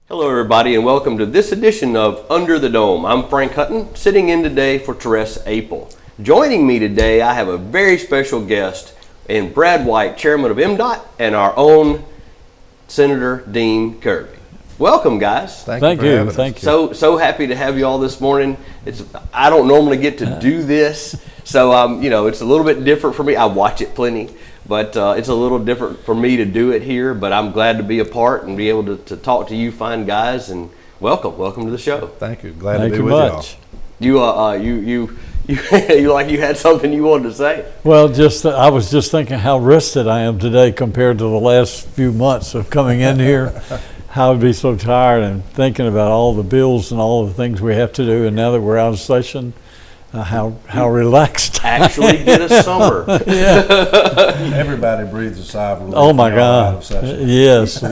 Hello everybody and welcome to this edition of Under the Dome. I'm Frank Hutton, sitting in today for Teresa Apel. Joining me today, I have a very special guest in Brad White, Chairman of MDOT, and our own Senator Dean Kirby. Welcome, guys. Thank you. Thank you. So happy to have you all this morning. I don't normally get to do this, so it's a little bit different for me. I watch it plenty. But it's a little different for me to do it here, but I'm glad to be a part and be able to talk to you fine guys, and welcome to the show. Thank you. Glad to be with y'all. You like you had something you wanted to say? Well, I was just thinking how rested I am today compared to the last few months of coming in here. How I'd be so tired and thinking about all the bills and all the things we have to do, and now that we're out of session, how relaxed. Actually get a summer. Yeah. Everybody breathes a sigh of relief. Oh my God. Yes.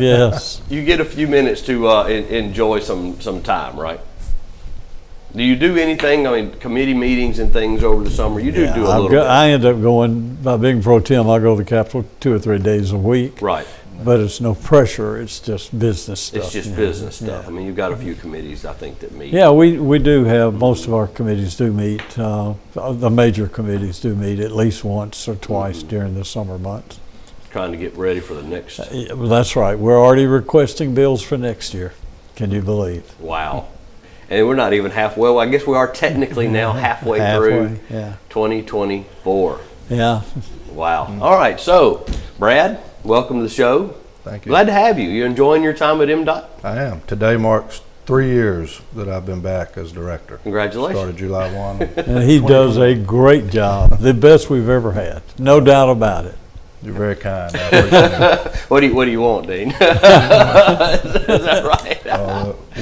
You get a few minutes to enjoy some time, right? Do you do anything? I mean, committee meetings and things over the summer. You do a little bit. I end up going, by being pro tem, I go to the Capitol 2 or 3 days a week. Right. But it's no pressure. It's just business stuff. It's just business stuff. I mean, you've got a few committees, I think, that meet. Yeah, we do have, most of our committees do meet. The major committees do meet at least once or twice during the summer months. Trying to get ready for the next. Well, that's right. We're already requesting bills for next year. Can you believe? Wow. And we're not even halfway. Well, I guess we are technically now halfway through 2024. Yeah. Wow. All right. So, Brad, welcome to the show. Thank you. Glad to have you. You enjoying your time at MDOT? I am. Today marks 3 years that I've been back as director. Congratulations. Started July 1. And he does a great job. The best we've ever had. No doubt about it. You're very kind. I appreciate it. What do you want, Dean? Is that right?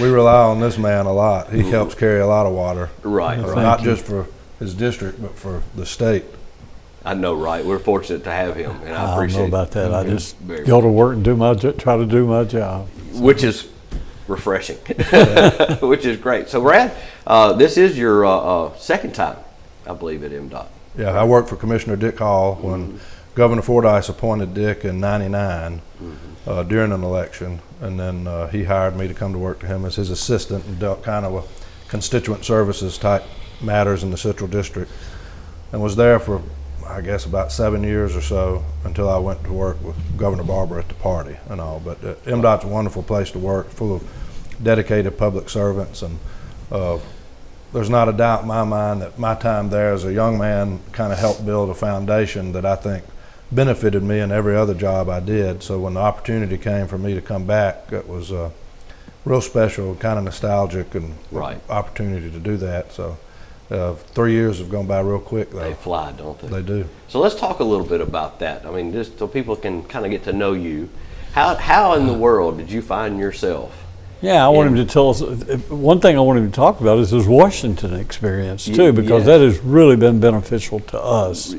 We rely on this man a lot. He helps carry a lot of water. Right. Not just for his district, but for the state. I know, right? We're fortunate to have him, and I appreciate don't know about that. I just very go to work and try to do my job. Which is refreshing, which is great. So, Brad, this is your second time, I believe, at MDOT. Yeah, I worked for Commissioner Dick Hall when Governor Fordyce appointed Dick in '99 during an election, and then he hired me to come to work to him as his assistant and dealt kind of with constituent services type matters in the Central District, and was there for, I guess, about 7 years or so until I went to work with Governor Barber at the party and all. But MDOT's a wonderful place to work, full of dedicated public servants, and there's not a doubt in my mind that my time there as a young man kind of helped build a foundation that I think benefited me in every other job I did. So when the opportunity came for me to come back, it was real special, kind of nostalgic, and opportunity to do that. So 3 years have gone by real quick, though. They fly, don't they? They do. So let's talk a little bit about that. I mean, just so people can kind of get to know you. How in the world did you find yourself? Yeah, I want him to tell us. One thing I want him to talk about is his Washington experience, too, because that has really been beneficial to us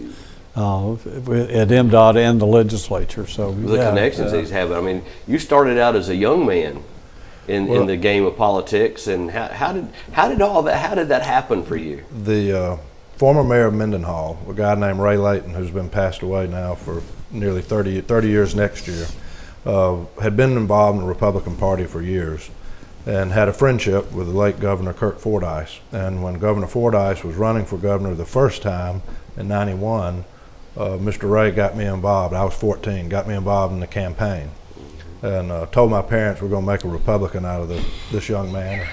at MDOT and the legislature. So the connections he's having. I mean, you started out as a young man in the game of politics, and how did that happen for you? The former mayor of Mendenhall, a guy named Ray Layton, who's been passed away now for nearly 30 years next year, had been involved in the Republican Party for years and had a friendship with the late Governor Kirk Fordyce. And when Governor Fordyce was running for governor the first time in '91, Mr. Ray got me involved. I was 14, got me involved in the campaign, and told my parents we're going to make a Republican out of this young man.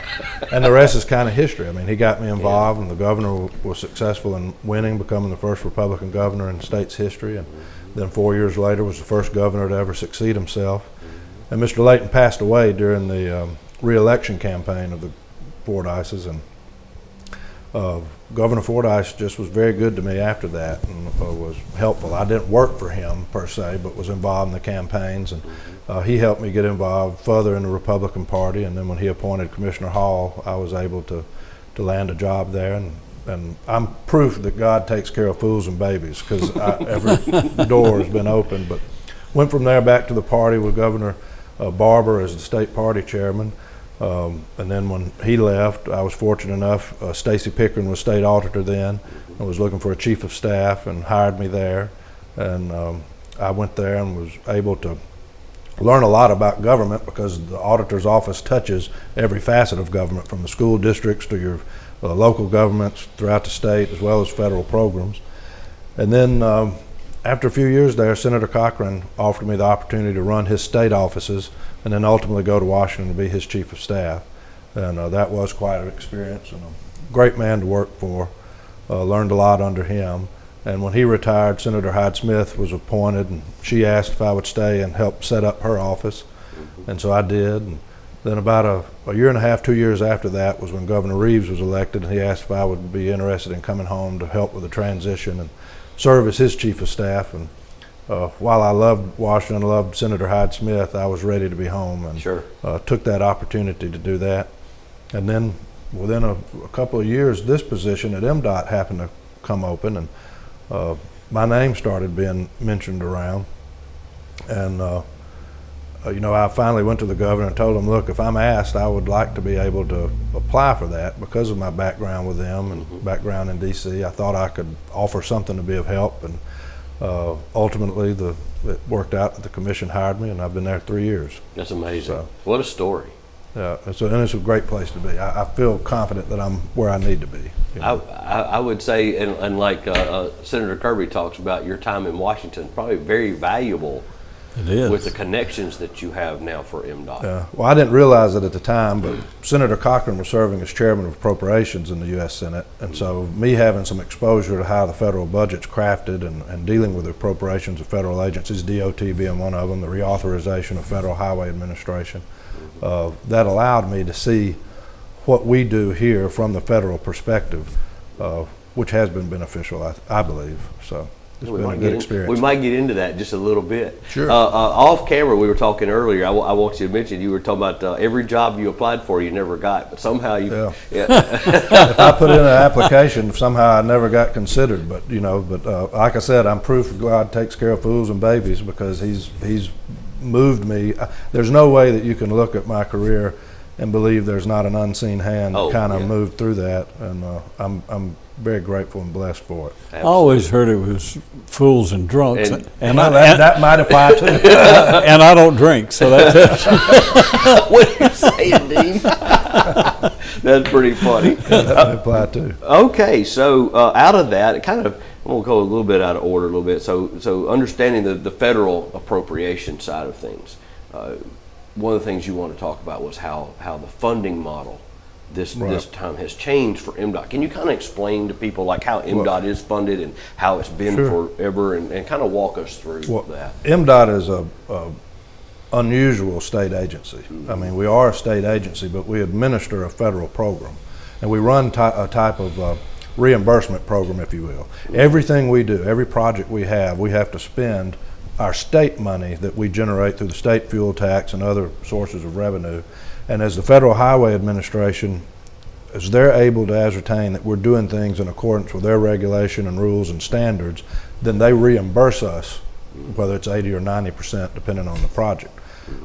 And the rest is kind of history. I mean, he got me involved, and the governor was successful in winning, becoming the first Republican governor in the state's history. And then 4 years later was the first governor to ever succeed himself. And Mr. Layton passed away during the re-election campaign of the Fordyces, and Governor Fordyce just was very good to me after that, and was helpful. I didn't work for him per se, but was involved in the campaigns, and he helped me get involved further in the Republican Party. And then when he appointed Commissioner Hall, I was able to land a job there, and I'm proof that God takes care of fools and babies, because every door has been open. But went from there back to the party with Governor Barber as the state party chairman. And then when he left, I was fortunate enough, Stacey Pickering was state auditor then, and was looking for a chief of staff and hired me there. And I went there and was able to learn a lot about government because the auditor's office touches every facet of government, from the school districts to your local governments throughout the state, as well as federal programs. And then after a few years there, Senator Cochran offered me the opportunity to run his state offices and then ultimately go to Washington to be his chief of staff. And that was quite an experience, and a great man to work for. Learned a lot under him. And when he retired, Senator Hyde Smith was appointed, and she asked if I would stay and help set up her office. And so I did. And then about a year and a half, 2 years after that was when Governor Reeves was elected, and he asked if I would be interested in coming home to help with the transition and serve as his chief of staff. And while I loved Washington, I loved Senator Hyde Smith, I was ready to be home, and Sure. Took that opportunity to do that. And then within a couple of years, this position at MDOT happened to come open, and my name started being mentioned around. And I finally went to the governor and told him, look, if I'm asked, I would like to be able to apply for that because of my background with them and background in DC. I thought I could offer something to be of help, and ultimately it worked out that the commission hired me, and I've been there 3 years. That's amazing. So, what a story. and it's a great place to be. I feel confident that I'm where I need to be. I would say, and like Senator Kirby talks about your time in Washington, probably very valuable It is. with the connections that you have now for MDOT. Well, I didn't realize it at the time, but Senator Cochran was serving as chairman of appropriations in the U.S. Senate, and so me having some exposure to how the federal budget's crafted and dealing with the appropriations of federal agencies, DOT being one of them, the reauthorization of Federal Highway Administration, that allowed me to see what we do here from the federal perspective, which has been beneficial, I believe. So it's been a good experience. We might get into that just a little bit. Sure. Off camera, we were talking earlier. I want you to mention, you were talking about every job you applied for you never got, but somehow you. Yeah. Yeah. If I put in an application, somehow I never got considered. But like I said, I'm proof God takes care of fools and babies, because He's moved me. There's no way that you can look at my career and believe there's not an unseen hand that kind of moved through that, and I'm very grateful and blessed for it. I always heard it was fools and drunks, and That might apply too. and I don't drink, so that's What are you saying, Dean? That's pretty funny. That might apply too. Okay, so out of that, it kind of, we'll go a little bit out of order a little bit. So understanding the federal appropriation side of things, one of the things you want to talk about was how the funding model this time has changed for MDOT. Can you kind of explain to people like how MDOT is funded and how it's been forever, and kind of walk us through that? MDOT is a unusual state agency. I mean, we are a state agency, but we administer a federal program, and we run a type of reimbursement program, if you will. Everything we do, every project we have to spend our state money that we generate through the state fuel tax and other sources of revenue. And as the Federal Highway Administration, as they're able to ascertain that we're doing things in accordance with their regulation and rules and standards, then they reimburse us, whether it's 80 or 90%, depending on the project.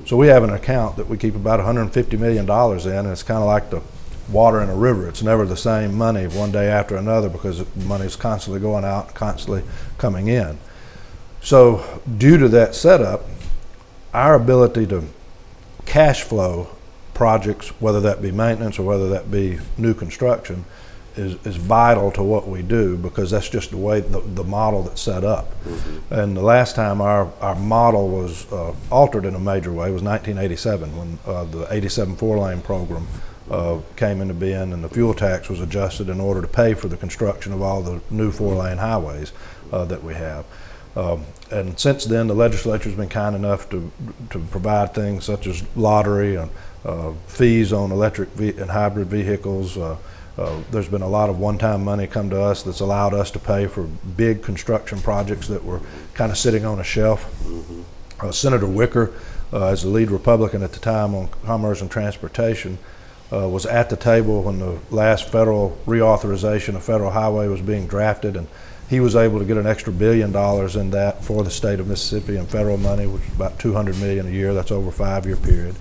So we have an account that we keep about $150 million in, and it's kind of like the water in a river. It's never the same money one day after another, because the money's constantly going out, constantly coming in. So due to that setup, our ability to cash flow projects, whether that be maintenance or whether that be new construction, is vital to what we do, because that's just the way the model that's set up. And the last time our model was altered in a major way was 1987, when the 87 four-lane program came into being, and the fuel tax was adjusted in order to pay for the construction of all the new four-lane highways that we have. And since then, the legislature's been kind enough to provide things such as lottery and fees on electric and hybrid vehicles. There's been a lot of one-time money come to us that's allowed us to pay for big construction projects that were kind of sitting on a shelf. Senator Wicker, as the lead Republican at the time on Commerce and Transportation, was at the table when the last federal reauthorization of federal highway was being drafted, and he was able to get an extra $1 billion in that for the state of Mississippi in federal money, which is about $200 million a year. That's over a 5-year period.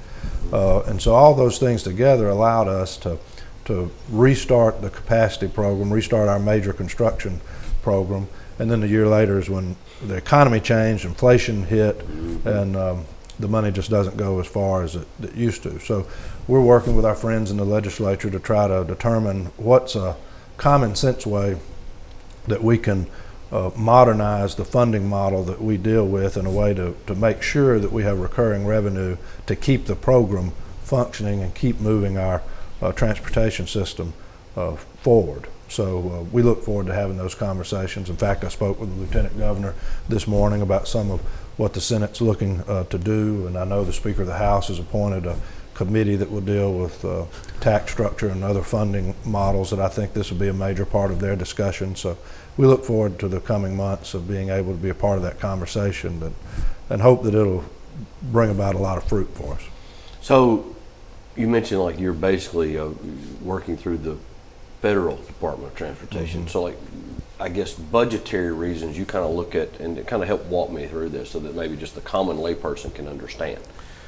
And so all those things together allowed us to restart the capacity program, restart our major construction program. And then a year later is when the economy changed, inflation hit, and the money just doesn't go as far as it used to. So we're working with our friends in the legislature to try to determine what's a common sense way that we can modernize the funding model that we deal with in a way to make sure that we have recurring revenue to keep the program functioning and keep moving our transportation system forward. So we look forward to having those conversations. In fact, I spoke with the Lieutenant Governor this morning about some of what the Senate's looking to do, and I know the Speaker of the House has appointed a committee that will deal with tax structure and other funding models, that I think this will be a major part of their discussion. So we look forward to the coming months of being able to be a part of that conversation, and hope that it'll bring about a lot of fruit for us. So you mentioned like you're basically working through the Federal Department of Transportation. So like, I guess budgetary reasons you kind of look at and kind of help walk me through this so that maybe just the common layperson can understand.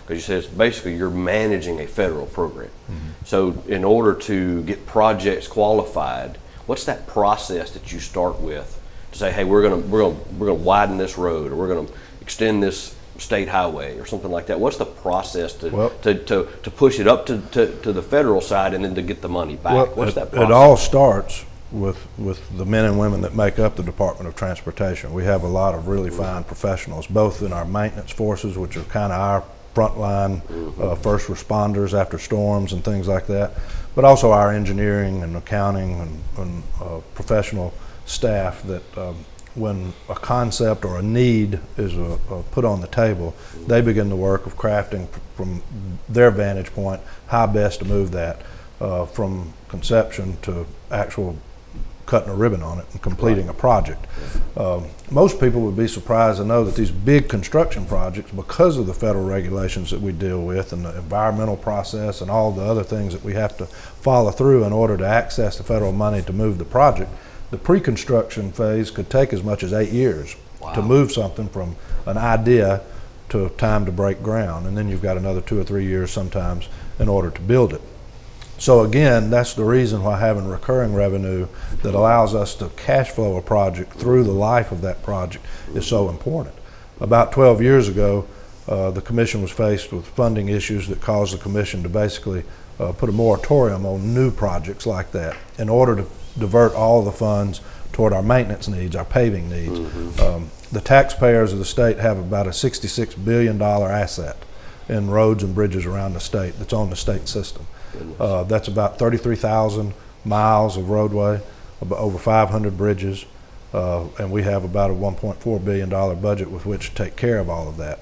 Because you said it's basically you're managing a federal program. So in order to get projects qualified, what's that process that you start with to say, hey, we're gonna widen this road, or we're gonna extend this state highway or something like that? What's the process to push it up to the federal side and then to get the money back? Well, What's that process? It all starts with the men and women that make up the Department of Transportation. We have a lot of really fine professionals, both in our maintenance forces, which are kind of our frontline first responders after storms and things like that, but also our engineering and accounting and professional staff that when a concept or a need is put on the table, they begin the work of crafting from their vantage point how best to move that from conception to actual cutting a ribbon on it and completing a project. Most people would be surprised to know that these big construction projects, because of the federal regulations that we deal with and the environmental process and all the other things that we have to follow through in order to access the federal money to move the project, the pre-construction phase could take as much as 8 years to move something from an idea to time to break ground. And then you've got another 2 or 3 years sometimes in order to build it. So again, that's the reason why having recurring revenue that allows us to cash flow a project through the life of that project is so important. About 12 years ago, the commission was faced with funding issues that caused the commission to basically put a moratorium on new projects like that in order to divert all the funds toward our maintenance needs, our paving needs. The taxpayers of the state have about a $66 billion asset in roads and bridges around the state that's on the state system. That's about 33,000 miles of roadway, over 500 bridges, and we have about a $1.4 billion budget with which to take care of all of that.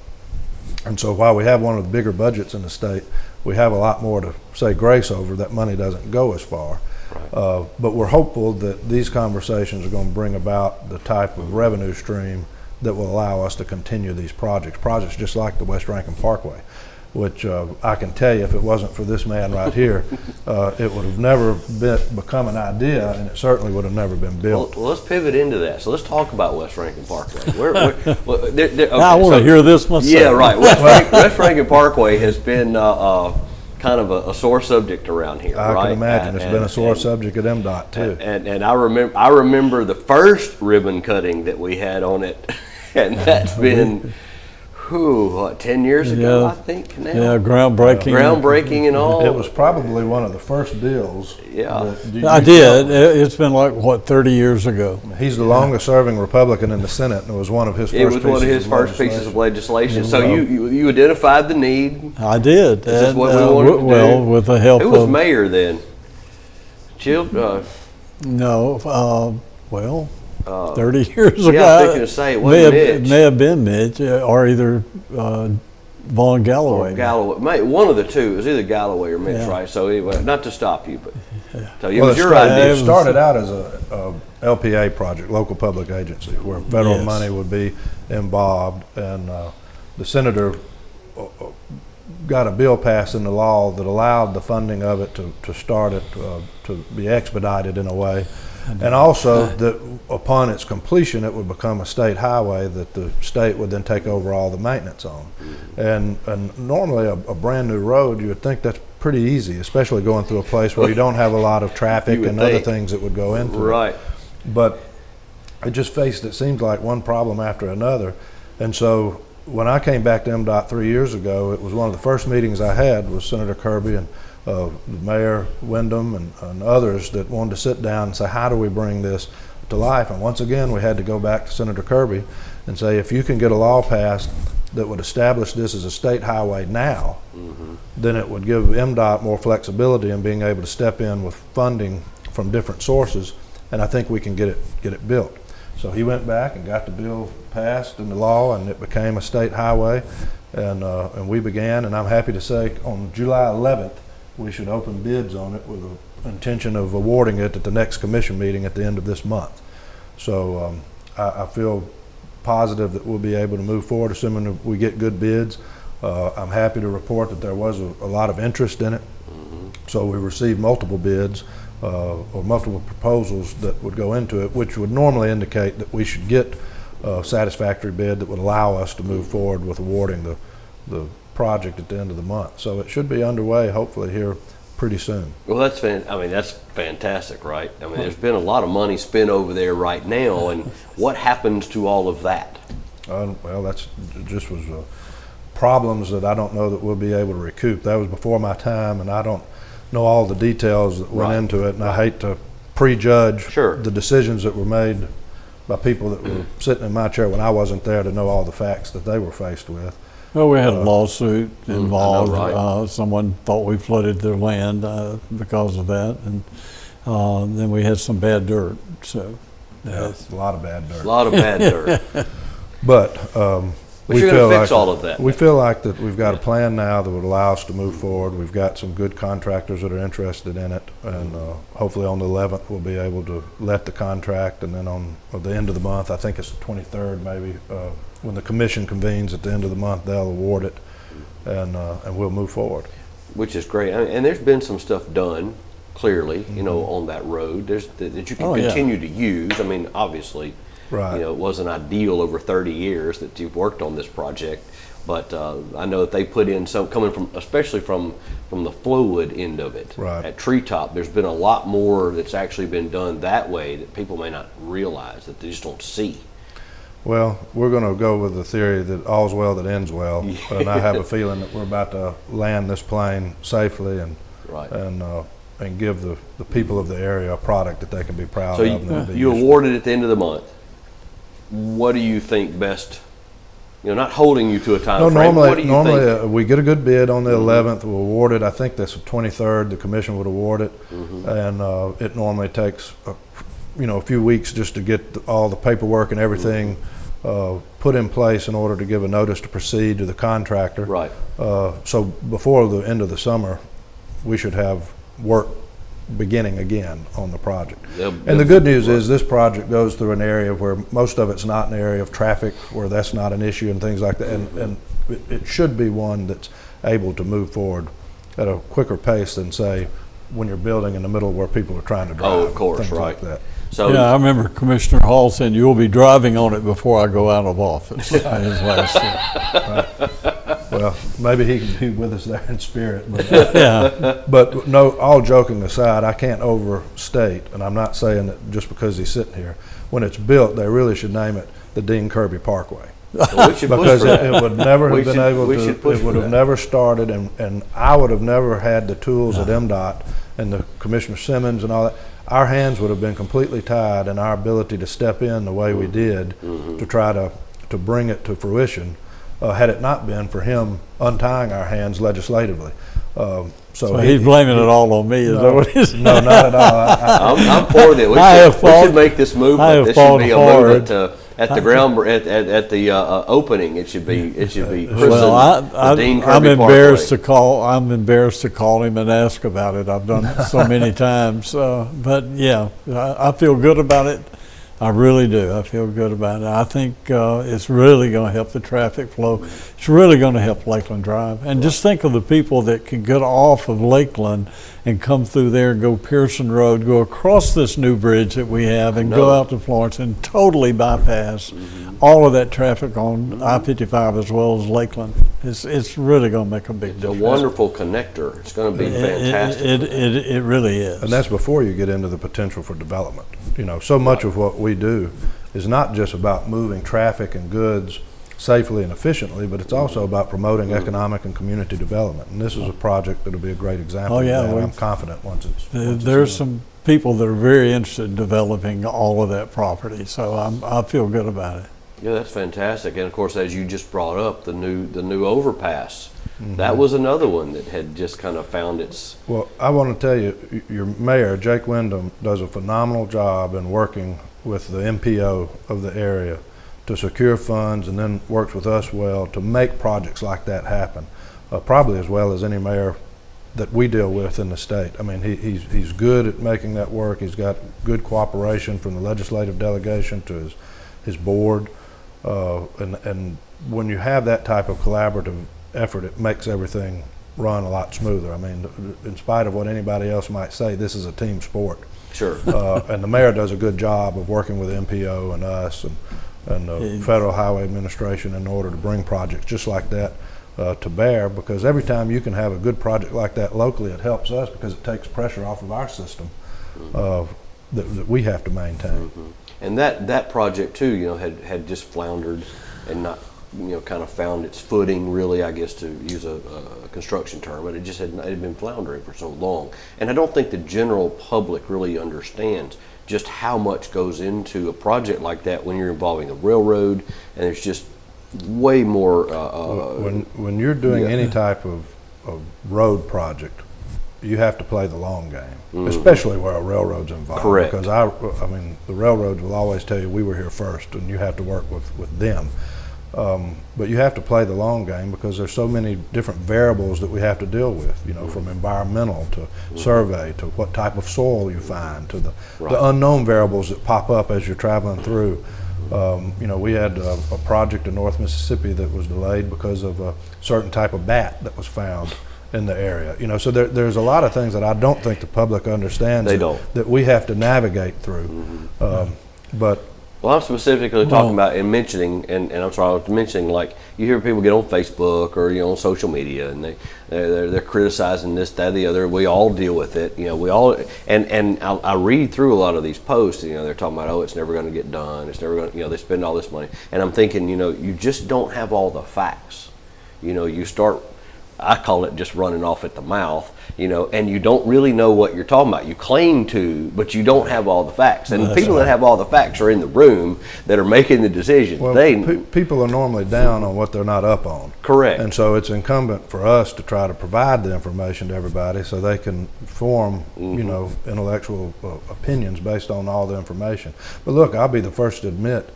And so while we have one of the bigger budgets in the state, we have a lot more to say grace over. That money doesn't go as far. But we're hopeful that these conversations are going to bring about the type of revenue stream that will allow us to continue these projects just like the West Rankin Parkway, which I can tell you, if it wasn't for this man right here, it would have never become an idea, and it certainly would have never been built. Well, let's pivot into that. So let's talk about West Rankin Parkway. Okay, I want to hear this myself. Yeah, right. West Rankin Parkway has been kind of a sore subject around here. I right? can imagine. It's been a sore subject at MDOT too. And I remember the first ribbon cutting that we had on it, and that's been 10 years ago, I think now. Yeah, groundbreaking and all. It was probably one of the first bills. Yeah. I did. It's been like 30 years ago. He's the longest serving Republican in the Senate, and it was one of his first pieces of legislation. So you identified the need. I did. This is what we wanted to do. Well, with the help Who was mayor then? No. 30 years ago. Yeah, I was thinking to say it wasn't Mitch. May have been Mitch, or either Vaughn Galloway. One of the two. It was either Galloway or Mitch, right? So anyway, not to stop you, but so it was your idea. It started out as a LPA project, local public agency, where federal money would be involved, and the senator got a bill passed into law that allowed the funding of it to start it to be expedited in a way. And also that upon its completion, it would become a state highway that the state would then take over all the maintenance on. And normally a brand new road, you would think that's pretty easy, especially going through a place where you don't have a lot of traffic and other things that would go into it. Right. But it just faced, it seems like, one problem after another. And so when I came back to MDOT 3 years ago, it was one of the first meetings I had with Senator Kirby and Mayor Wyndham and others that wanted to sit down and say, how do we bring this to life? And once again, we had to go back to Senator Kirby and say, if you can get a law passed that would establish this as a state highway now, then it would give MDOT more flexibility in being able to step in with funding from different sources, and I think we can get it built. So he went back and got the bill passed into law, and it became a state highway, and we began, and I'm happy to say on July 11th, we should open bids on it with the intention of awarding it at the next commission meeting at the end of this month. So I feel positive that we'll be able to move forward, assuming that we get good bids. I'm happy to report that there was a lot of interest in it. So we received multiple bids or multiple proposals that would go into it, which would normally indicate that we should get a satisfactory bid that would allow us to move forward with awarding the project at the end of the month. So it should be underway hopefully here pretty soon. Well, that's fantastic, right? I mean, there's been a lot of money spent over there right now, and what happens to all of that? Well, that's just was problems that I don't know that we'll be able to recoup. That was before my time, and I don't know all the details that went into it, and I hate to prejudge the decisions that were made by people that were sitting in my chair when I wasn't there to know all the facts that they were faced with. Well, we had a lawsuit involved. I know, right. Someone thought we flooded their land because of that, and then we had some bad dirt. So, a lot of bad dirt. A lot of bad dirt. But we feel going to fix like all of that. We feel like that we've got a plan now that would allow us to move forward. We've got some good contractors that are interested in it, and hopefully on the 11th we'll be able to let the contract, and then on the end of the month, I think it's the 23rd maybe, when the commission convenes at the end of the month, they'll award it, and we'll move forward. Which is great. And there's been some stuff done, clearly, you know, on that road that you can continue to use. I mean, obviously, right. You know, it wasn't ideal over 30 years that you've worked on this project, but I know that they put in some coming from, especially from the Flowwood end of it. Right. At Treetop, there's been a lot more that's actually been done that way that people may not realize, that they just don't see. Well, we're going to go with the theory that all's well that ends well, and I have a feeling that we're about to land this plane safely and give the people of the area a product that they can be proud So of. So you awarded at the end of the month. What do you think best? You know, not holding you to a time frame. What do you think? We get a good bid on the 11th. We'll award it. I think that's the 23rd. The commission would award it, and it normally takes a few weeks just to get all the paperwork and everything put in place in order to give a notice to proceed to the contractor. Right. So before the end of the summer, we should have work beginning again on the project. And the good news is this project goes through an area where most of it's not an area of traffic, where that's not an issue and things like that. And it should be one that's able to move forward at a quicker pace than, say, when you're building in the middle where people are trying to drive. Oh, of course, things right. like that. So yeah, I remember Commissioner Hall saying, "You'll be driving on it before I go out of office." His last year. Right. Well, maybe he can be with us there in spirit. But, Yeah. but no, all joking aside, I can't overstate, and I'm not saying that just because he's sitting here. When it's built, they really should name it the Dean Kirby Parkway. we should push Because for that. it would never have been able we to, should push it would for have that. never started, and I would have never had the tools at MDOT and the Commissioner Simmons and all that. Our hands would have been completely tied in our ability to step in the way we did to try to bring it to fruition, had it not been for him untying our hands legislatively. So he's blaming it all on me. Is that what he's? No, not at all. I'm for that. We should make this movement. This should be a movement at the ground at the opening. It should be christened the Dean Kirby I'm embarrassed Parkway. I'm embarrassed to call him and ask about it. I've done it so many times, but yeah, I feel good about it. I really do. I feel good about it. I think it's really going to help the traffic flow. It's really going to help Lakeland Drive. And just think of the people that can get off of Lakeland and come through there and go Pearson Road, go across this new bridge that we have, and go out to Florence and totally bypass all of that traffic on I-55 as well as Lakeland. It's really going to make a big difference. It's a wonderful connector. It's going to be fantastic. It really is. And that's before you get into the potential for development. You know, so much of what we do is not just about moving traffic and goods safely and efficiently, but it's also about promoting economic and community development. And this is a project that'll be a great example Oh, yeah, of that. we've- I'm confident once it's There's done. some people that are very interested in developing all of that property, so I feel good about it. Yeah, that's fantastic. And of course, as you just brought up, the new overpass. That was another one that had just kind of found its. Well, I want to tell you, your mayor, Jake Wyndham, does a phenomenal job in working with the MPO of the area to secure funds, and then works with us well to make projects like that happen, probably as well as any mayor that we deal with in the state. I mean, he's good at making that work. He's got good cooperation from the legislative delegation to his board, and when you have that type of collaborative effort, it makes everything run a lot smoother. I mean, in spite of what anybody else might say, this is a team sport. Sure. And the mayor does a good job of working with MPO and us and the Federal Highway Administration in order to bring projects just like that to bear, because every time you can have a good project like that locally, it helps us because it takes pressure off of our system that we have to maintain. And that project too, had just floundered and not, kind of found its footing, really, I guess, to use a construction term, but it had been floundering for so long. And I don't think the general public really understands just how much goes into a project like that when you're involving a railroad, and there's just way more. When you're doing Yeah. any type of road project, you have to play the long game, especially where a railroad's involved. Correct. Because I mean, the railroads will always tell you we were here first, and you have to work with them. But you have to play the long game because there's so many different variables that we have to deal with, from environmental to survey to what type of soil you find to the unknown variables that pop up as you're traveling through. We had a project in North Mississippi that was delayed because of a certain type of bat that was found in the area. So there's a lot of things that I don't think the public understands They don't. that we have to navigate through. But Well, I'm specifically talking about and mentioning, and I'm sorry, I was mentioning, like, you hear people get on Facebook or on social media, and they're criticizing this, that, the other. We all deal with it, we all, and I read through a lot of these posts, they're talking about, oh, it's never going to get done, it's never going to, they spend all this money, and I'm thinking, you just don't have all the facts. You start, I call it just running off at the mouth, and you don't really know what you're talking about. You claim to, but you don't have all the facts. And the people that have all the facts are in the room that are making the decisions. well, people are normally down on what they're not up on. Correct. And so it's incumbent for us to try to provide the information to everybody so they can form, intellectual opinions based on all the information. But look, I'll be the first to admit,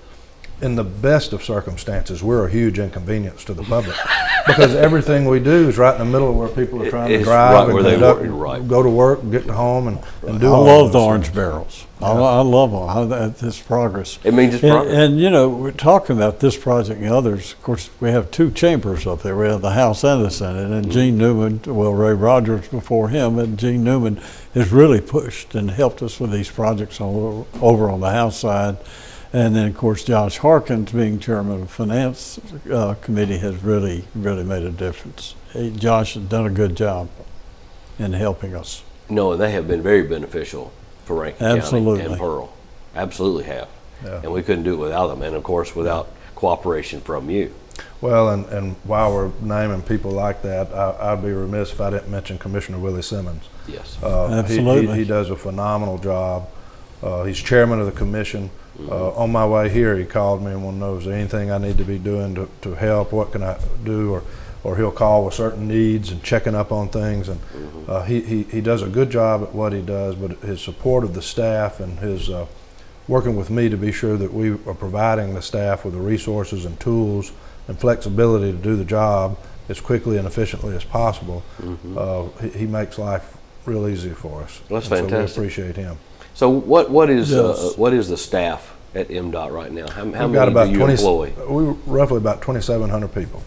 in the best of circumstances, we're a huge inconvenience to the public because everything we do is right in the middle of where people are trying to It's drive right and where they conduct, work, go to work, get to home, and do I all love those the things. orange barrels. I love this progress. It means it's progress. And we're talking about this project and others. Of course, we have two chambers up there. We have the House and the Senate. And Gene Newman, Ray Rogers before him, and Gene Newman has really pushed and helped us with these projects over on the House side. And then, of course, Josh Harkins, being chairman of the Finance Committee, has really, really made a difference. Josh has done a good job in helping us. No, and they have been very beneficial for Rankin County Absolutely. and Pearl. Absolutely have. Yeah. And we couldn't do it without them. And, of course, without cooperation from you. Well, and while we're naming people like that, I'd be remiss if I didn't mention Commissioner Willie Simmons. Yes. Absolutely. He does a phenomenal job. He's chairman of the commission. On my way here, he called me and wanted to know, is there anything I need to be doing to help? What can I do? Or he'll call with certain needs and checking up on things. And he does a good job at what he does, but his support of the staff and his working with me to be sure that we are providing the staff with the resources and tools and flexibility to do the job as quickly and efficiently as possible, he makes life real easy for us. That's And fantastic. So we appreciate him. So what is Yes. what is the staff at MDOT right now? How We've many got about do you 20, employ? we roughly about 2,700 people.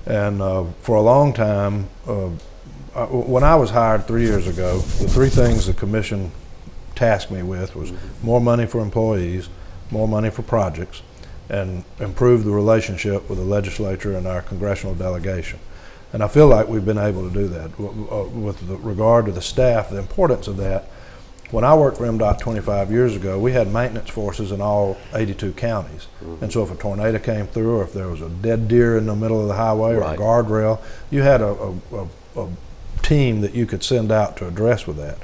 And for a long time, when I was hired 3 years ago, the three things the commission tasked me with was more money for employees, more money for projects, and improve the relationship with the legislature and our congressional delegation. And I feel like we've been able to do that. With regard to the staff, the importance of that, When I worked for MDOT 25 years ago, we had maintenance forces in all 82 counties. And so if a tornado came through, or if there was a dead deer in the middle of the highway, or Right. a guardrail, you had a team that you could send out to address with that.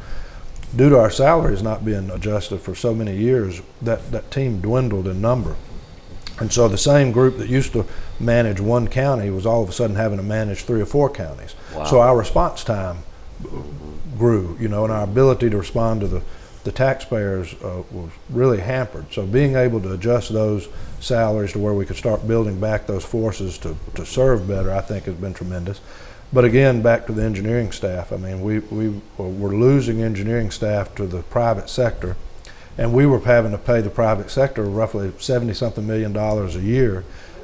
Due to our salaries not being adjusted for so many years, that team dwindled in number. And so the same group that used to manage one county was all of a sudden having to manage 3 or 4 counties. Wow. So our response time grew, and our ability to respond to the taxpayers was really hampered. So being able to adjust those salaries to where we could start building back those forces to serve better, I think has been tremendous. But again, back to the engineering staff, I mean, we were losing engineering staff to the private sector, and we were having to pay the private sector roughly $70-something million a year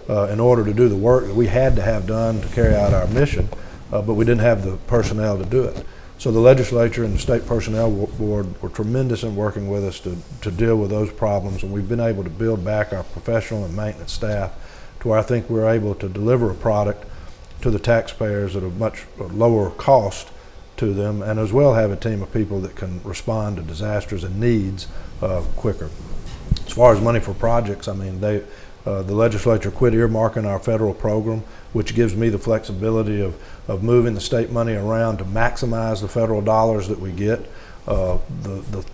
in order to do the work that we had to have done to carry out our mission, but we didn't have the personnel to do it. So the legislature and the state personnel board were tremendous in working with us to deal with those problems, and we've been able to build back our professional and maintenance staff to where I think we're able to deliver a product to the taxpayers at a much lower cost to them, and as well have a team of people that can respond to disasters and needs quicker. As far as money for projects, I mean, the legislature quit earmarking our federal program, which gives me the flexibility of moving the state money around to maximize the federal dollars that we get. The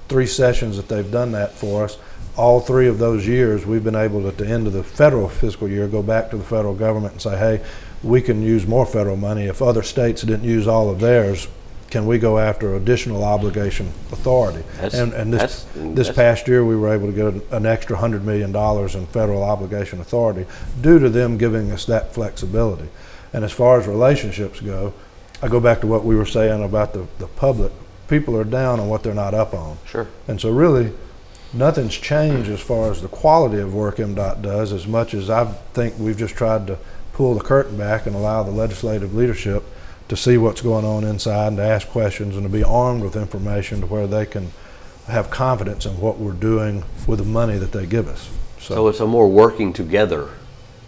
3 sessions that they've done that for us, all 3 of those years, we've been able to, at the end of the federal fiscal year, go back to the federal government and say, hey, we can use more federal money. If other states didn't use all of theirs, can we go after additional obligation authority? This past year, we were able to get an extra $100 million in federal obligation authority due to them giving us that flexibility. And as far as relationships go, I go back to what we were saying about the public. People are down on what they're not up on. Sure. And so really, nothing's changed as far as the quality of work MDOT does, as much as I think we've just tried to pull the curtain back and allow the legislative leadership to see what's going on inside and to ask questions and to be armed with information to where they can have confidence in what we're doing with the money that they give us. So it's a more working together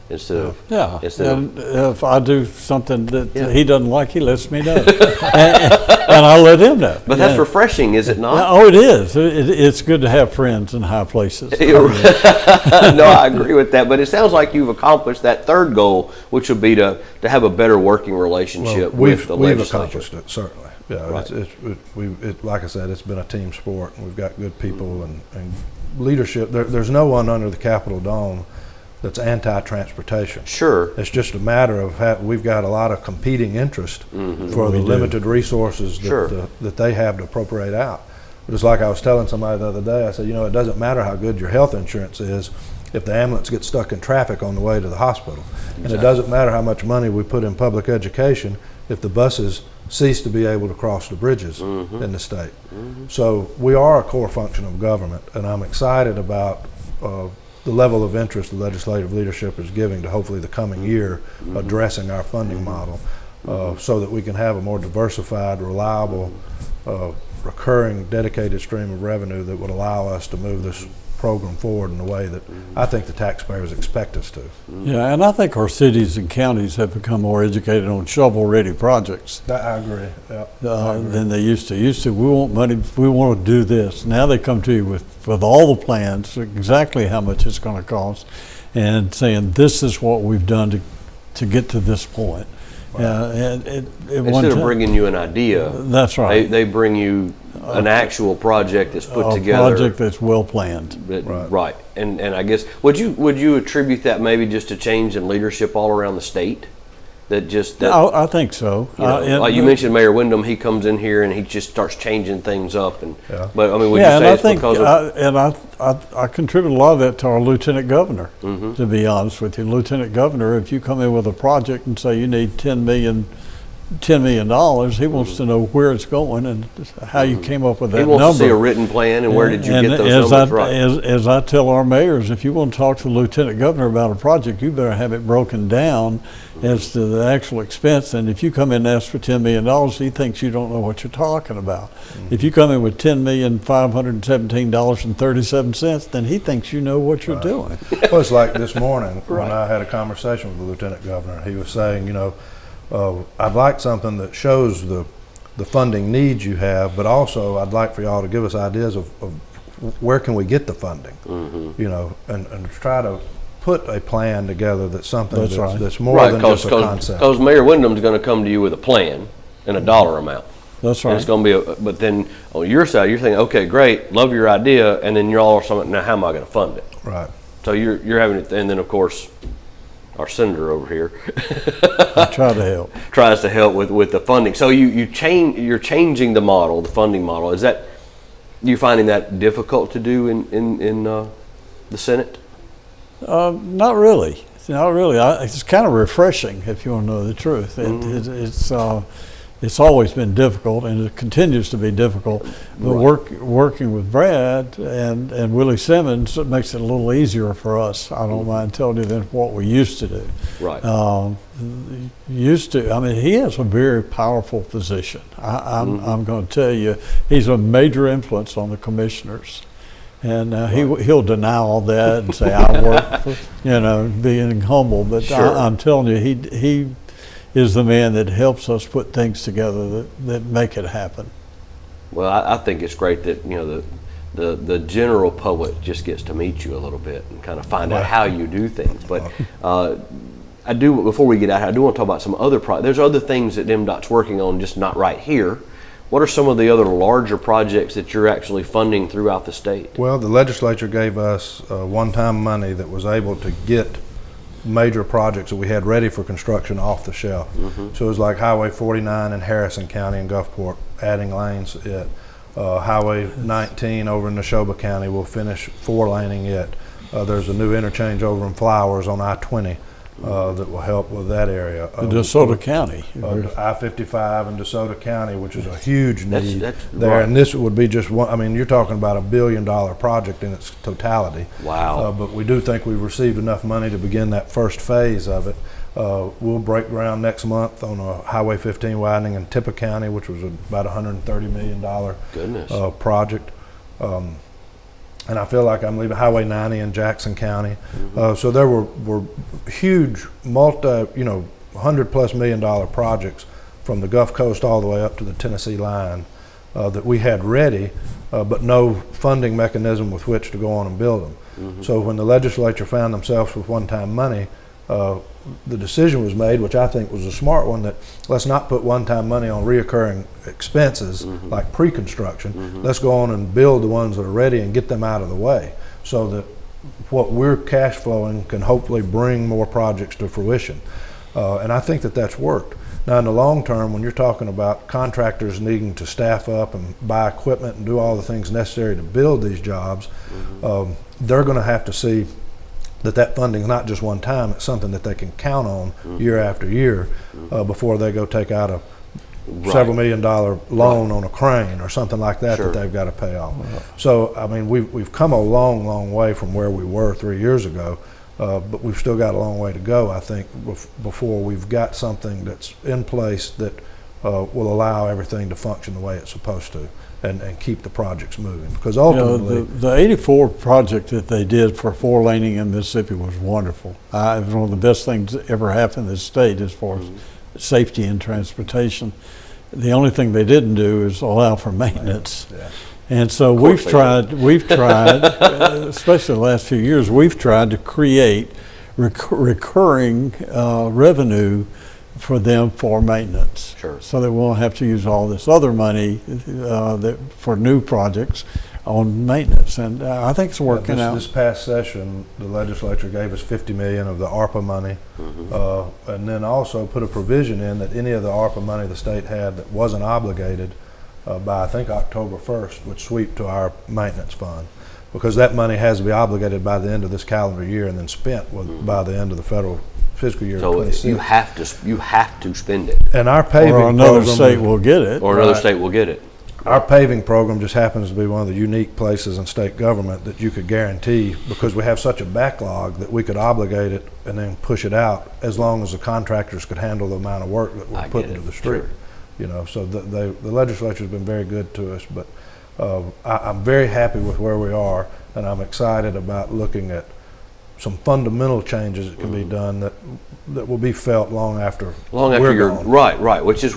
instead of Yeah, instead of and if I do something that he doesn't like, he lets me know, and I let him know. But that's refreshing, is it not? Oh, it is. It's good to have friends in high places. No, I agree with that. But it sounds like you've accomplished that third goal, which would be to have a better working relationship with the we've legislature. accomplished it, certainly. Yeah, Right. like I said, it's been a team sport, and we've got good people and leadership. There's no one under the Capitol Dome that's anti-transportation. Sure. It's just a matter of we've got a lot of competing interest for the limited resources that they have to appropriate out. But it's like I was telling somebody the other day, I said, it doesn't matter how good your health insurance is if the ambulance gets stuck in traffic on the way to the hospital. Exactly. And it doesn't matter how much money we put in public education if the buses cease to be able to cross the bridges in the state. So we are a core function of government, and I'm excited about the level of interest the legislative leadership is giving to hopefully the coming year addressing our funding model so that we can have a more diversified, reliable, recurring, dedicated stream of revenue that would allow us to move this program forward in a way that I think the taxpayers expect us to. Yeah, and I think our cities and counties have become more educated on shovel-ready projects I agree. Yeah. than they used to. We want money, we want to do this. Now they come to you with all the plans, exactly how much it's going to cost, and saying this is what we've done to get to this point. Instead of bringing you an idea, that's right. They bring you an actual project that's put a together. Project that's well planned. Right. And I guess would you attribute that maybe just a change in leadership all around the state? I think so. Like you mentioned Mayor Windham, he comes in here and he just starts changing things up. But I mean, would you and say I it's think, because of I contribute a lot of that to our lieutenant governor. To be honest with you, lieutenant governor, if you come in with a project and say you need $10 million, he wants to know where it's going and how you came up with that number. He wants to see a written plan and where did you get those numbers right. As I tell our mayors, if you want to talk to the lieutenant governor about a project, you better have it broken down as to the actual expense. And if you come in and ask for $10 million, he thinks you don't know what you're talking about. If you come in with $10,517.37, then he thinks you know what you're doing. Well, it's like this morning when I had a conversation with the lieutenant governor. He was saying, I'd like something that shows the the funding needs you have, but also I'd like for y'all to give us ideas of where can we get the funding, you know, and try to put a plan together that's something That's right. that's more than just a concept. Because Mayor Wyndham's going to come to you with a plan and a dollar amount. That's And right. it's going to be, but then on your side, you're thinking, okay, great, love your idea, and then you're all something. Now, how am I going to fund it? Right. So you're having it, and then of course, our senator over here I try to help. tries to help with the funding. So you're changing the model, the funding model. Is that you finding that difficult to do in the Senate? Not really. Not really. It's kind of refreshing, if you want to know the truth. It's always been difficult, and it continues to be difficult. But Right. working with Brad and Willie Simmons, it makes it a little easier for us. I don't mind telling you than what we used to do. Right. I mean, he has a very powerful position. I'm going to tell you, he's a major influence on the commissioners. And he'll deny all that and say, I work for, you know, being humble. But Sure. I'm telling you, he is the man that helps us put things together that make it happen. Well, I think it's great that, you know, the general public just gets to meet you a little bit and kind of find out how you do things. But I do, before we get out here, I do want to talk about some other there's other things that MDOT's working on, just not right here. What are some of the other larger projects that you're actually funding throughout the state? Well, the legislature gave us one-time money that was able to get major projects that we had ready for construction off the shelf. So it was like Highway 49 in Harrison County in Gulfport, adding lanes it. Highway 19 over in Neshoba County, we'll finish 4-laning it. There's a new interchange over in Flowers on I-20 that will help with that area. DeSoto County. I-55 in DeSoto County, which is a huge need That's there. right. And this would be just one, I mean, you're talking about $1 billion project in its totality. Wow. But we do think we've received enough money to begin that first phase of it. We'll break ground next month on a Highway 15 widening in Tippah County, which was about $130 million Goodness. project. And I feel like I'm leaving Highway 90 in Jackson County. So there were huge $100+ million projects from the Gulf Coast all the way up to the Tennessee line that we had ready, but no funding mechanism with which to go on and build them. So when the legislature found themselves with one-time money, the decision was made, which I think was a smart one, that let's not put one-time money on reoccurring expenses like pre-construction. Let's go on and build the ones that are ready and get them out of the way so that what we're cash flowing can hopefully bring more projects to fruition. And I think that that's worked. Now in the long term, when you're talking about contractors needing to staff up and buy equipment and do all the things necessary to build these jobs, they're going to have to see that funding is not just one time, it's something that they can count on year after year before they go take out a several $1 million loan on a crane or something like that that they've got to pay off. So, I mean, we've come a long, long way from where we were 3 years ago, but we've still got a long way to go, I think, before we've got something that's in place that will allow everything to function the way it's supposed to. And keep the projects moving, because ultimately, the 84 project that they did for 4-laning in Mississippi was wonderful. It was one of the best things that ever happened in this state as far as safety and transportation. The only thing they didn't do is allow for maintenance. And so we've tried, especially the last few years, we've tried to create recurring revenue for them for maintenance. Sure. So they won't have to use all this other money for new projects on maintenance. And I think it's working out. This past session, the legislature gave us $50 million of the ARPA money, and then also put a provision in that any of the ARPA money the state had that wasn't obligated by, I think, October 1st would sweep to our maintenance fund, because that money has to be obligated by the end of this calendar year and then spent by the end of the federal fiscal year. So 26. you have to spend it, And our paving Or another program, state will get it. or another state will get it. our paving program just happens to be one of the unique places in state government that you could guarantee, because we have such a backlog, that we could obligate it and then push it out as long as the contractors could handle the amount of work that we're putting to the street. Sure. You know, so the legislature's been very good to us, but I'm very happy with where we are, and I'm excited about looking at some fundamental changes that can be done that will be felt long after Long after we're you're gone. right, which is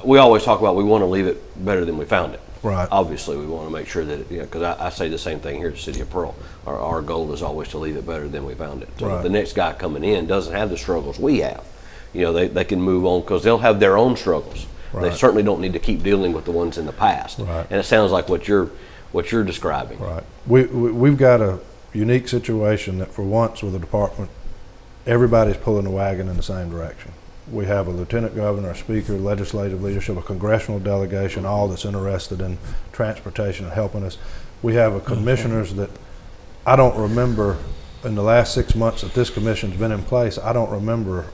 we always talk about we want to leave it better than we found it. Right. Obviously, we want to make sure that, because I say the same thing here at the City of Pearl. Our goal is always to leave it better than we found it. So Right. if the next guy coming in doesn't have the struggles we have, they can move on because they'll have their own struggles. They Right. certainly don't need to keep dealing with the ones in the past. Right. And it sounds like what you're describing. Right. We've got a unique situation that for once with the department, everybody's pulling the wagon in the same direction. We have a lieutenant governor, a speaker, legislative leadership, a congressional delegation, all that's interested in transportation and helping us. We have a commissioners that I don't remember in the last 6 months that this commission's been in place, I don't remember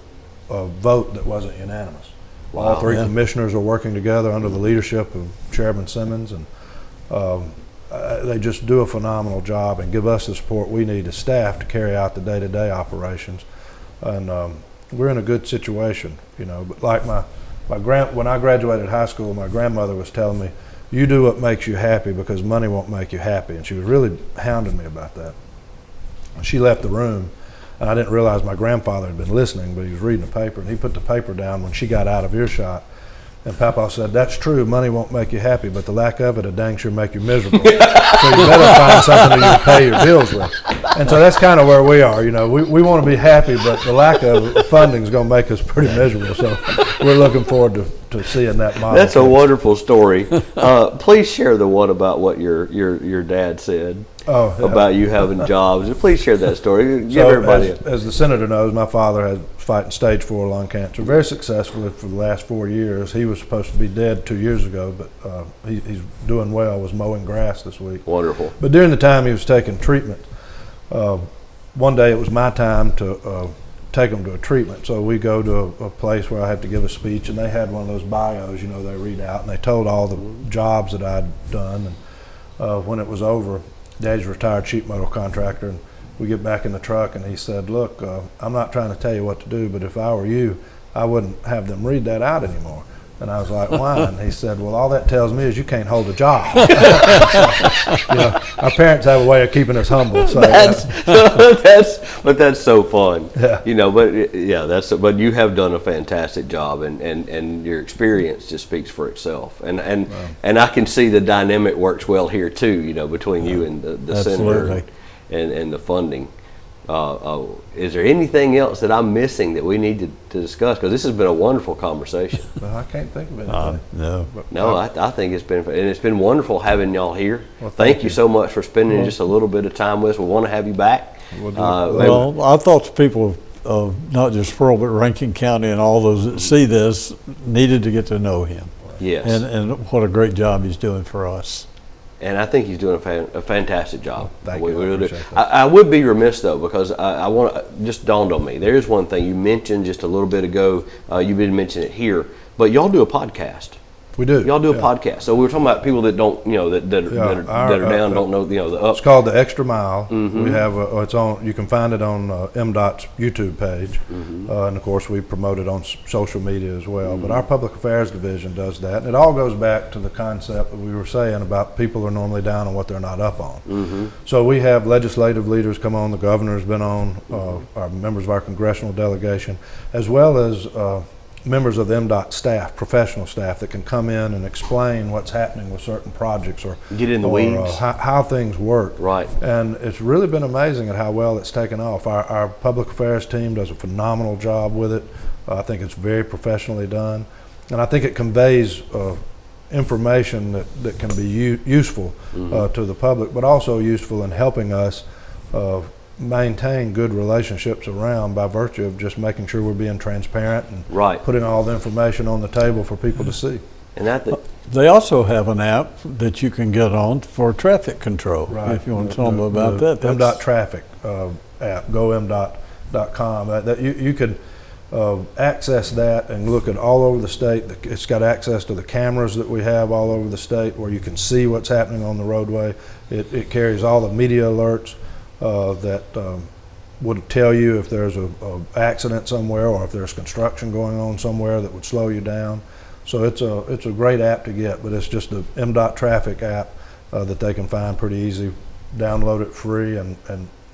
a vote that wasn't unanimous. Wow. All three Yeah. commissioners are working together under the leadership of Chairman Simmons, and they just do a phenomenal job and give us the support we need as staff to carry out the day-to-day operations. And we're in a good situation, But like when I graduated high school, my grandmother was telling me, "You do what makes you happy because money won't make you happy," and she was really hounding me about that. And she left the room, and I didn't realize my grandfather had been listening, but he was reading the paper, and he put the paper down when she got out of earshot. And Papa said, "That's true, money won't make you happy, but the lack of it dang sure make you miserable. So you better find something that you can pay your bills with." And so that's kind of where we are. We want to be happy, but the lack of funding is going to make us pretty miserable. So we're looking forward to seeing that model. That's a wonderful story. Please share the one about what your dad said Oh, yeah. about you having jobs. Please share that story. Give So everybody. as the senator knows, my father has fighting stage 4 lung cancer very successfully for the last 4 years. He was supposed to be dead 2 years ago, but he's doing well. Was mowing grass this week. Wonderful. But during the time he was taking treatment, one day it was my time to take him to a treatment. So we go to a place where I had to give a speech, and they had one of those bios, they read out, and they told all the jobs that I'd done. And when it was over, Dad's a retired sheet metal contractor, and we get back in the truck, and he said, "Look, I'm not trying to tell you what to do, but if I were you, I wouldn't have them read that out anymore." And I was like, "Why?" And he said, "Well, all that tells me is you can't hold a job." Our parents have a way of keeping us humble. So That's so fun. Yeah. But you have done a fantastic job, and your experience just speaks for itself. And I can see the dynamic works well here too. Between you and the senator Absolutely. and the funding. Is there anything else that I'm missing that we need to discuss? Because this has been a wonderful conversation. Well, I can't think of anything. No. No, I think it's been, and it's been wonderful having y'all here. Well, thank you so much for spending just a little bit of time with us. We want to have you back. We'll do- Well, I thought the people of not just Pearl, but Rankin County and all those that see this needed to get to know him. Yes. And what a great job he's doing for us. And I think he's doing a fantastic job. Thank We you. I really do. appreciate that. I would be remiss though, because I want just dawned on me. There is one thing you mentioned just a little bit ago. You didn't mention it here, but y'all do a podcast. We do. Y'all do a yeah. podcast. So we were talking about people that don't, that are down, don't know, the up. It's called The Extra Mile. Mm-hmm. We have it's on. You can find it on MDOT's YouTube page, Mm-hmm. And of course we promote it on social media as well. But our public affairs division does that, and it all goes back to the concept that we were saying about people are normally down on what they're not up on. Mm-hmm. So we have legislative leaders come on. The governor's been on. Our members of our congressional delegation, as well as members of the MDOT staff, professional staff that can come in and explain what's happening with certain projects or Get in the weeds. how things work. Right. And it's really been amazing at how well it's taken off. Our public affairs team does a phenomenal job with it. I think it's very professionally done. And I think it conveys information that can be useful to the public, but also useful in helping us maintain good relationships around by virtue of just making sure we're being transparent and Right. putting all the information on the table for people to see. And They also have an app that you can get on for traffic control. If you want to tell them about that. The that's- MDOT traffic app, gomdot.com. That you can access that and look at all over the state. It's got access to the cameras that we have all over the state where you can see what's happening on the roadway. It carries all the media alerts that would tell you if there's a accident somewhere or if there's construction going on somewhere that would slow you down. So it's a great app to get, but it's just the MDOT traffic app that they can find pretty easy. Download it free and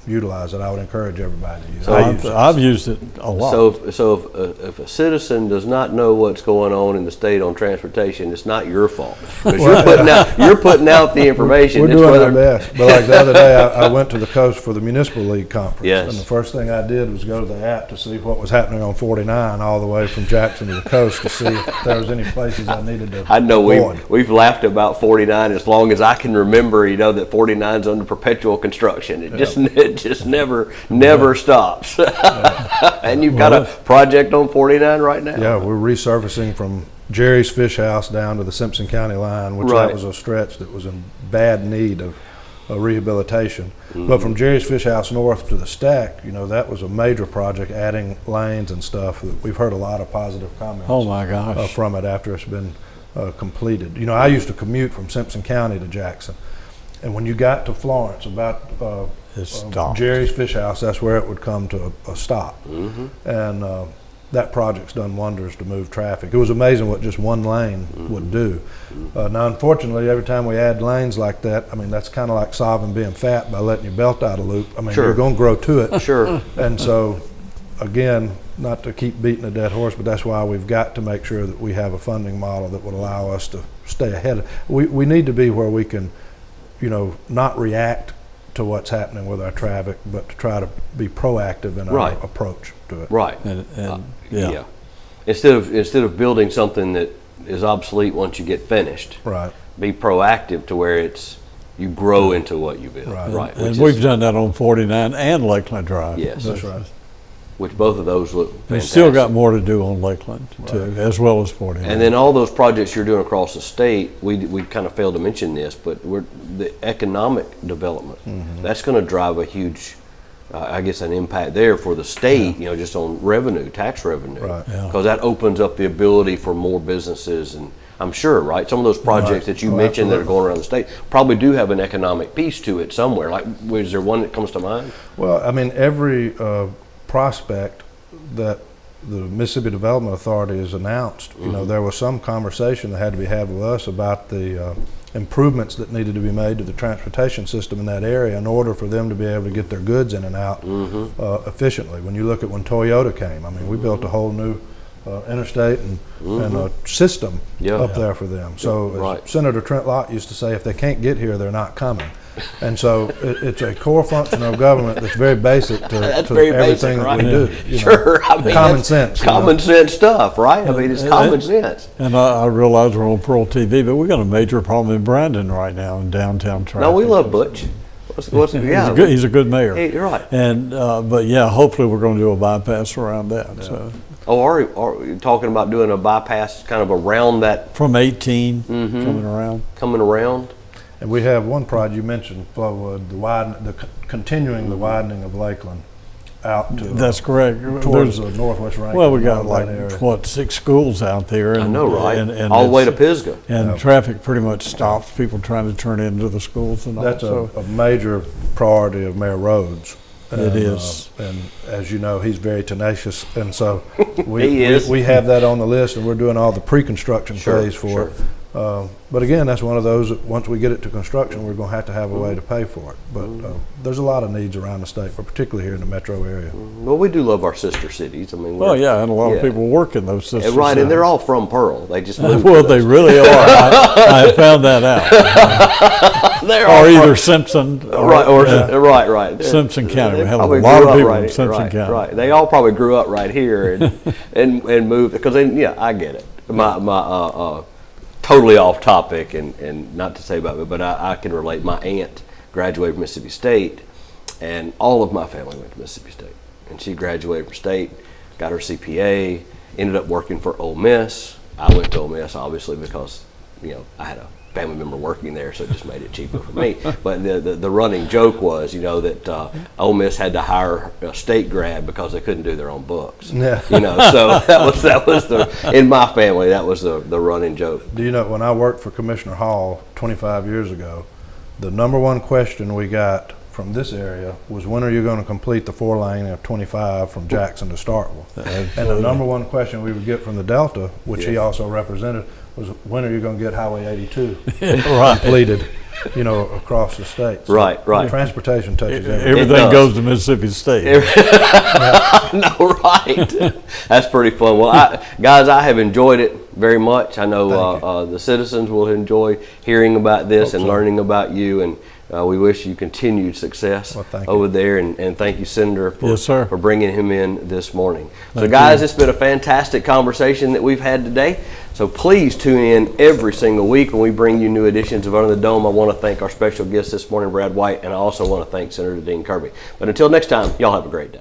utilize it. I would encourage everybody to use So it. I've used it a lot. So if a citizen does not know what's going on in the state on transportation, it's not your fault. Because you're putting out the information. We're It's doing whether- our best. But like the other day, I went to the coast for the Municipal League Conference. Yes. And the first thing I did was go to the app to see what was happening on 49 all the way from Jackson to the coast to see if there was any places I needed to I know avoid. we've laughed about 49 as long as I can remember. You know that 49's under perpetual construction. It just never stops. And you've got a project on 49 right now. Yeah, we're resurfacing from Jerry's Fish House down to the Simpson County line, which Right. that was a stretch that was in bad need of rehabilitation. But from Jerry's Fish House north to the Stack, you know, that was a major project, adding lanes and stuff. We've heard a lot of positive comments Oh my gosh. from it after it's been completed. You know, I used to commute from Simpson County to Jackson, and when you got to Florence, about It stopped. Jerry's Fish House, that's where it would come to a stop. And that project's done wonders to move traffic. It was amazing what just one lane would do. Now, unfortunately, every time we add lanes like that, I mean, that's kind of like solving being fat by letting your belt out of loop. I mean, Sure. you're going to grow to it. Sure. And so, again, not to keep beating a dead horse, but that's why we've got to make sure that we have a funding model that would allow us to stay ahead. We need to be where we can, you know, not react to what's happening with our traffic, but to try to be proactive in our Right. approach to it. Right. And Yeah. Instead of building something that is obsolete once you get finished, Right. be proactive to where you grow into what you build. Right. Right. And which we've is- done that on 49 and Lakeland Drive. Yes. That's right. Which both of those look We've fantastic. still got more to do on Lakeland too, as well as 49. And then all those projects you're doing across the state, we kind of failed to mention this, but the economic development, that's going to drive a huge, I guess, an impact there for the state, you know, just on revenue, tax revenue. Right. Yeah. Because that opens up the ability for more businesses, and I'm sure, right, some of those projects that you Oh, mentioned that are absolutely. going around the state probably do have an economic piece to it somewhere. Like, is there one that comes to mind? Well, I mean, every prospect that the Mississippi Development Authority has announced, you know, there was some conversation that had to be had with us about the improvements that needed to be made to the transportation system in that area in order for them to be able to get their goods in and out efficiently. When you look at when Toyota came, I mean, we built a whole new interstate and a system Yeah. up there for them. So as Right. Senator Trent Lott used to say, if they can't get here, they're not coming. And so it's a core function of government that's very basic to, That's to very everything basic, that we right? do. you know. Sure, I mean, Common that's sense. you know. common sense stuff, right? I mean, it's common sense. And I realize we're on Pearl TV, but we got a major problem in Brandon right now in downtown traffic. No, we love Butch. Yeah, He's a good mayor. Hey, you're right. And but yeah, hopefully we're going to do a bypass around that. So Oh, are you talking about doing a bypass kind of around that, from 18 coming around. coming around? And we have one project you mentioned, Flowwood, continuing the widening of Lakeland out to That's correct. towards There's- the northwest Rankin. well, we got and all like that area. what 6 schools out there. And, I know, right? And All the way to it's- Pisgah. And traffic pretty much stops people trying to turn into the schools and all. That's So a major priority of Mayor Rhodes. It And, is. And as you know, he's very tenacious, and so He is. we have that on the list, and we're doing all the pre-construction Sure, phase for sure. it. But again, that's one of those that once we get it to construction, we're going to have a way to pay for it. But there's a lot of needs around the state, but particularly here in the metro area. Well, we do love our sister cities. I mean, well, yeah, and a lot yeah. of people work in those systems. Right, and they're all from Pearl. They just moved. well, with they us. really are. I have found that out. They're all Or from- either Simpson or, right. Simpson County. They We have a probably lot grew of up people right, in Simpson right, County. Right. They all probably grew up right here and moved because yeah, I get it. My totally off topic and not to say about it, but I can relate. My aunt graduated from Mississippi State, and all of my family went to Mississippi State, and she graduated from State, got her CPA, ended up working for Ole Miss. I went to Ole Miss obviously because I had a family member working there, so it just made it cheaper for me. But the running joke was, that Ole Miss had to hire a state grad because they couldn't do their own books. Yeah. So that was in my family that was the running joke. Do you know, when I worked for Commissioner Hall 25 years ago, the number one question we got from this area was, when are you going to complete the 4-lane of 25 from Jackson to Starkville? And the number one question we would get from the Delta, which he Yes. also represented, was when are you going to get Highway 82 Right. completed, across the state. So Right, right. Transportation touches everything. Everything does. goes to Mississippi State. No, right. That's pretty fun. Well, guys, I have enjoyed it very much. I know Thank the citizens will enjoy hearing about this and so. learning about you, and we wish you continued success Well, thank you. over there. And thank you, Senator, for, Yes, sir. for bringing him in this morning. So, Thank guys, you. it's been a fantastic conversation that we've had today. So please tune in every single week when we bring you new editions of Under the Dome. I want to thank our special guest this morning, Brad White, and I also want to thank Senator Dean Kirby. But until next time, y'all have a great day.